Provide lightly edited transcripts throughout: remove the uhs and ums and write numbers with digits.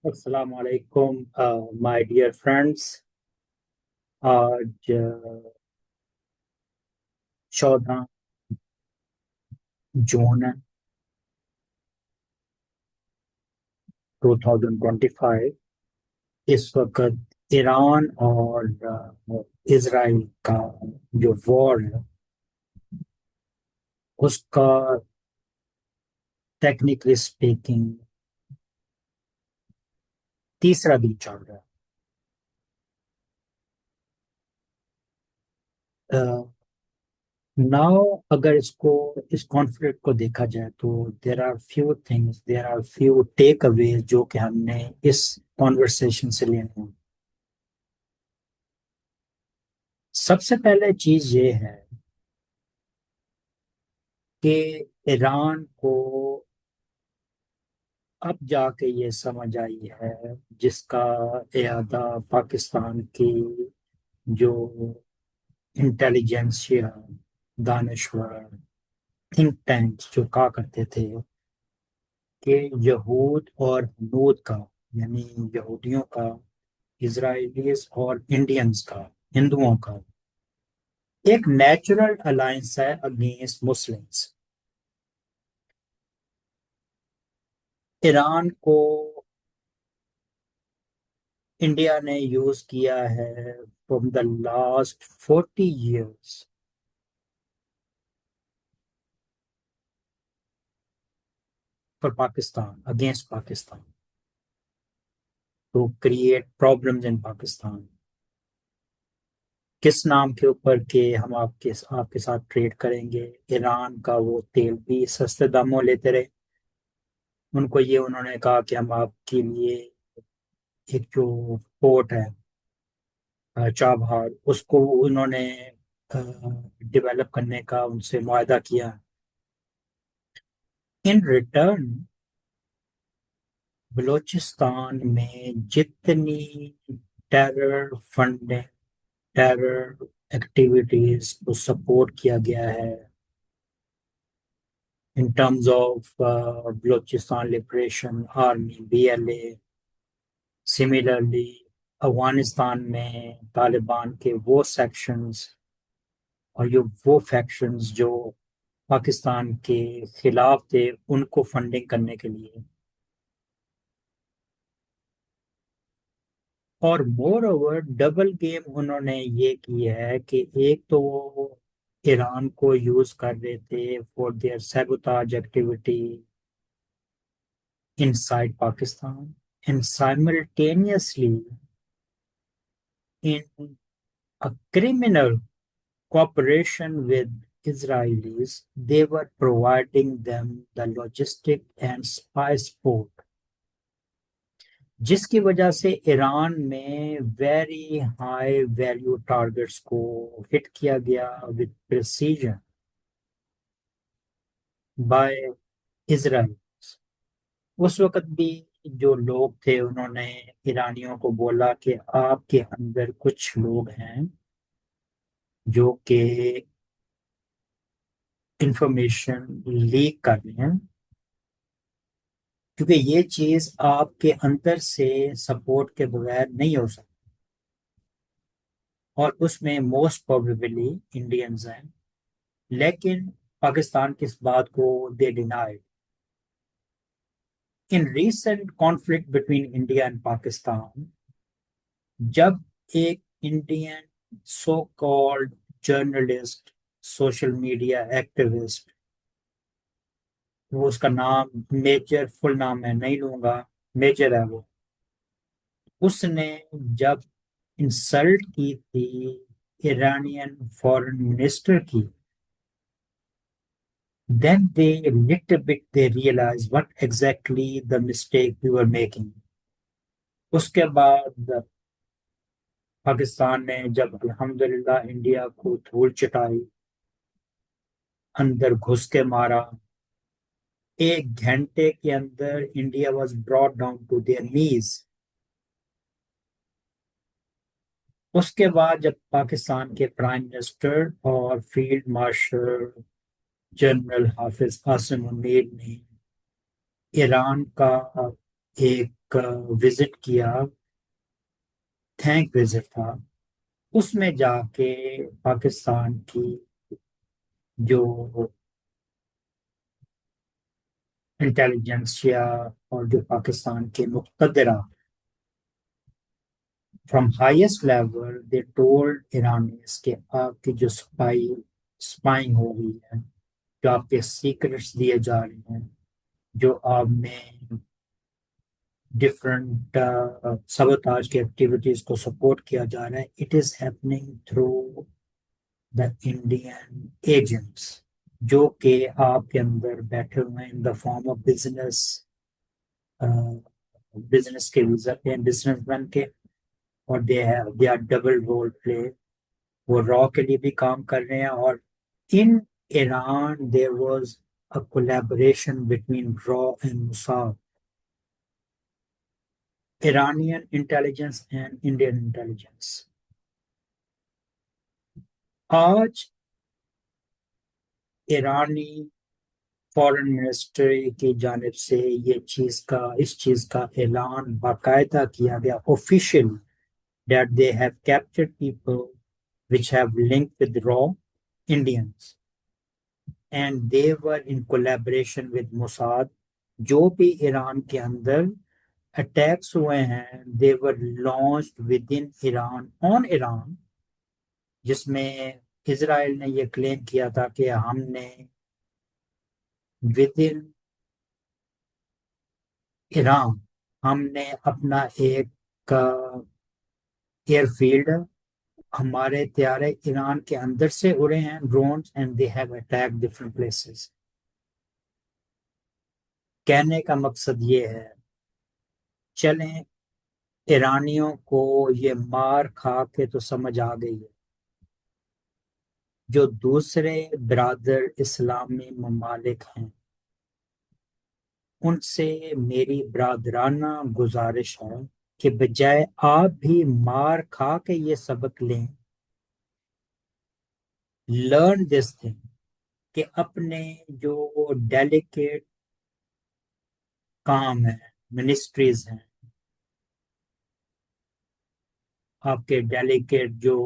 السلام علیکم my dear friends. آج 14 جون 2025۔ اس وقت ایران اور اسرائیل کا جو وار ہے اس کا ٹیکنیکلی اسپیکنگ تیسرا دن چل رہا ہے۔ ناؤ اگر اس کانفلکٹ کو دیکھا جائے تو دیر آر فیو ٹیک اویز جو کہ ہم نے اس کانورسیشن سے لینے ہیں۔ سب سے پہلے چیز یہ ہے کہ ایران کو اب جا کے یہ سمجھ آئی ہے، جس کا اعادہ پاکستان کی جو انٹیلیجنسیا، دانشور، تھنک ٹینکس جو کہا کرتے تھے کہ یہود اور ہنود کا، یعنی یہودیوں کا، اسرائیلیز اور انڈینز کا، ہندوؤں کا ایک نیچرل الائنس ہے اگینسٹ مسلمس۔ ایران کو انڈیا نے یوز کیا ہے from the last 40 years for Pakistan, against Pakistan, to create problems in Pakistan۔ کس نام کے اوپر کہ ہم آپ کے ساتھ ٹریڈ کریں گے، ایران کا وہ تیل بھی سستے داموں لیتے رہے۔ ان کو یہ انہوں نے کہا کہ ہم آپ کے لیے ایک جو پورٹ ہے چابہار، اس کو انہوں نے ڈیولپ کرنے کا ان سے معاہدہ کیا۔ ان ریٹرن بلوچستان میں جتنی ٹیرر فنڈنگ، ٹیرر ایکٹیویٹیز کو سپورٹ کیا گیا ہے in terms of Balochistan liberation army, BLA، similarly Afghanistan میں طالبان کے وہ سیکشنز اور وہ فیکشنز جو پاکستان کے خلاف تھے، ان کو فنڈنگ کرنے کے لیے، اور مور اوور ڈبل گیم انہوں نے یہ کی ہے کہ ایک تو وہ ایران کو یوز کر رہے تھے for their sabotage activity inside Pakistan, and simultaneously in a criminal cooperation with Israelis, they were providing them the logistic and spy support، جس کی وجہ سے ایران میں ویری ہائی ویلیو ٹارگٹس کو ہٹ کیا گیا with precision by اسرائیل۔ اس وقت بھی جو لوگ تھے انہوں نے ایرانیوں کو بولا کہ آپ کے اندر کچھ لوگ ہیں جو کہ انفارمیشن لیک کر رہے ہیں، کیونکہ یہ چیز آپ کے اندر سے سپورٹ کے بغیر نہیں ہو سکتی، اور اس میں موسٹ پروبیبلی انڈینز ہیں۔ لیکن پاکستان کی اس بات کو they denied. In recent conflict between India and Pakistan, جب ایک Indian so called journalist, social media activist, وہ اس کا نام میجر، فل نام میں نہیں لوں گا، میجر ہے وہ، اس نے جب انسلٹ کی تھی ایرانین فورن منسٹر کی، then they little bit they realized what exactly the mistake we were making۔ اس کے بعد پاکستان نے جب الحمدللہ انڈیا کو دھول چٹائی، اندر گھس کے مارا، 1 گھنٹے کے اندر India was brought down to their knees۔ اس کے بعد جب پاکستان کے پرائم منسٹر اور field marshal general Hafiz Qasim Munir نے ایران کا ایک وزٹ کیا، تھینک وزٹ تھا، اس میں جا کے پاکستان کی جو انٹیلیجنسیا اور جو پاکستان کے مقتدرہ from highest level they told Iranians کہ آپ کی جو اسپائنگ ہو رہی ہے، جو آپ کے سیکرٹس دیے جا رہے ہیں، جو آپ میں ڈفرنٹ سبوتاج کی ایکٹیویٹیز کو سپورٹ کیا جا رہا ہے، it is happening through the Indian agents جو کہ آپ کے اندر بیٹھے ہوئے ہیں in the form of business کے ویزا پہ ہیں، بزنس مین کے، اور they are double role play, وہ را کے لیے بھی کام کر رہے ہیں، اور in Iran there was a collaboration between RAW and Mossad, Iranian intelligence and Indian intelligence. آج ایرانی فارن منسٹری کی جانب سے اس چیز کا اعلان باقاعدہ کیا گیا officially that they have captured people which have linked with raw Indians and they were in collaboration with Mossad. جو بھی ایران کے اندر اٹیکس ہوئے ہیں they were launched within Iran on Iran، جس میں اسرائیل نے یہ کلیم کیا تھا کہ ہم نے ود ان ایران ہم نے اپنا ایک ایئر فیلڈ، ہمارے طیارے ایران کے اندر سے اڑے ہیں drones and they have attack different places. کہنے کا مقصد یہ ہے، چلیں ایرانیوں کو یہ مار کھا کے تو سمجھ آ گئی ہے، جو دوسرے برادر اسلامی ممالک ہیں ان سے میری برادرانہ گزارش ہے کہ بجائے آپ بھی مار کھا کے یہ سبق لیں، لرن دس تھنگ، کہ اپنے جو ڈیلیکیٹ کام ہے، منسٹریز ہیں، آپ کے ڈیلیکیٹ جو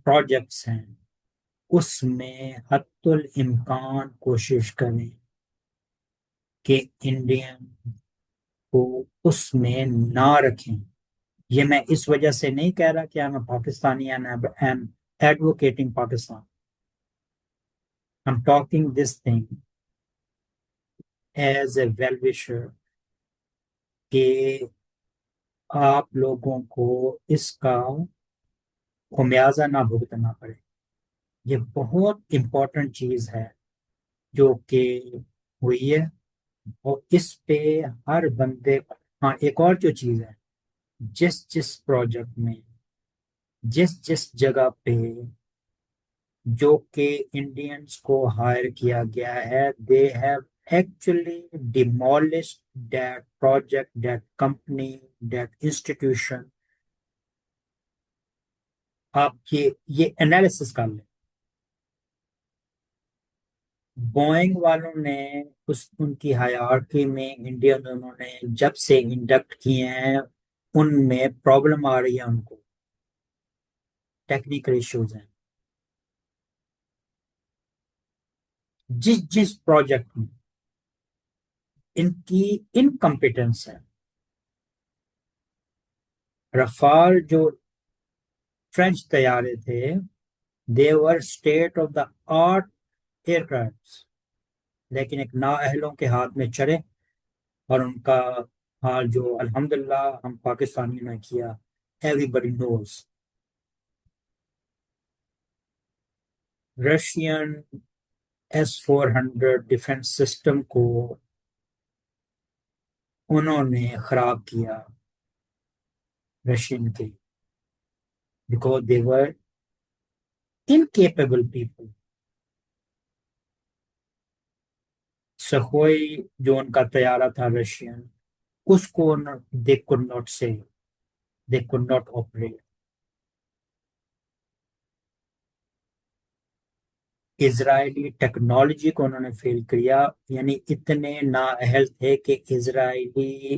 پروجیکٹس ہیں، اس میں حتی الامکان کوشش کریں کہ انڈین کو اس میں نہ رکھیں۔ یہ میں اس وجہ سے نہیں کہہ رہا کہ ہم Pakistani I'm advocating Pakistan, I'm talking this thing as a well wisher کہ آپ لوگوں کو اس کا خمیازہ نہ بھگتنا پڑے۔ یہ بہت امپورٹنٹ چیز ہے جو کہ ہوئی ہے، اور اس پہ ہر بندے ہاں ایک اور جو چیز ہے، جس پروجیکٹ میں جس جگہ پہ جو کہ انڈینز کو ہائر کیا گیا ہے they have actually demolished that project, that company, that institution۔ آپ یہ انالیسس کر لیں، بوئنگ والوں نے ان کی ہائرارکی میں انڈین انہوں نے جب سے انڈکٹ کیے ہیں ان میں پرابلم آ رہی ہے، ان کو ٹیکنیکل ایشوز ہیں، جس پروجیکٹ میں ان کی انکمپیٹنس ہے۔ رفال جو فرینچ طیارے تھے they were state of the art aircrafts، لیکن ایک نااہلوں کے ہاتھ میں چڑھے اور ان کا حال جو الحمدللہ ہم پاکستانیوں نے کیا everybody knows۔ Russian S-400 defence system کو انہوں نے خراب کیا رشین کے، because they were incapable people۔ Sukhoi جو ان کا طیارہ تھا رشین، اس کو they could not save، they could not operate۔ Israeli technology کو انہوں نے فیل کیا، یعنی اتنے نااہل تھے کہ اسرائیلی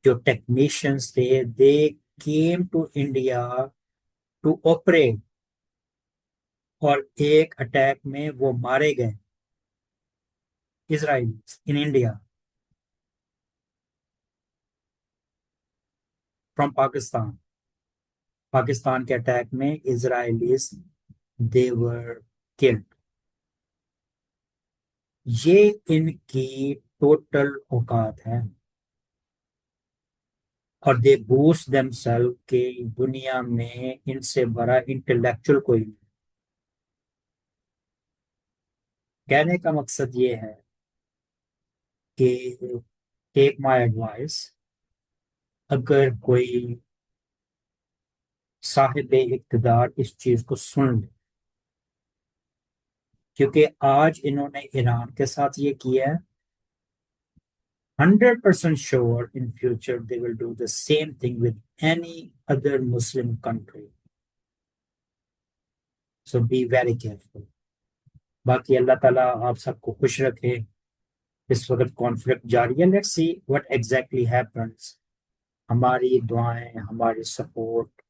جو ٹیکنیشینس تھے they came to India to operate, اور ایک اٹیک میں وہ مارے گئے Israel in India from Pakistan. Pakistan کے اٹیک میں اسرائیلیز they were killed. یہ ان کی ٹوٹل اوقات ہے، اور دے بوسٹ دیم سیلف کہ دنیا میں ان سے بڑا انٹلیکچوئل کوئی نہیں. کہنے کا مقصد یہ ہے کہ ٹیک مائی ایڈوائس، اگر کوئی صاحب اقتدار اس چیز کو سن لے، کیونکہ آج انہوں نے ایران کے ساتھ یہ کیا ہے، 100% sure in future they will do the same thing with any other Muslim country. So be very careful. باقی اللہ تعالیٰ آپ سب کو خوش رکھے. اس وقت کانفلکٹ جاری ہے. Let's see what exactly happens. ہماری دعائیں، ہماری سپورٹ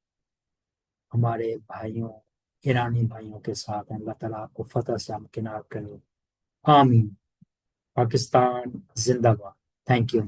ہمارے بھائیوں، ایرانی بھائیوں کے ساتھ ہیں. اللہ تعالیٰ آپ کو فتح سے ہمکنار کرے. آمین. پاکستان زندہ باد. Thank you.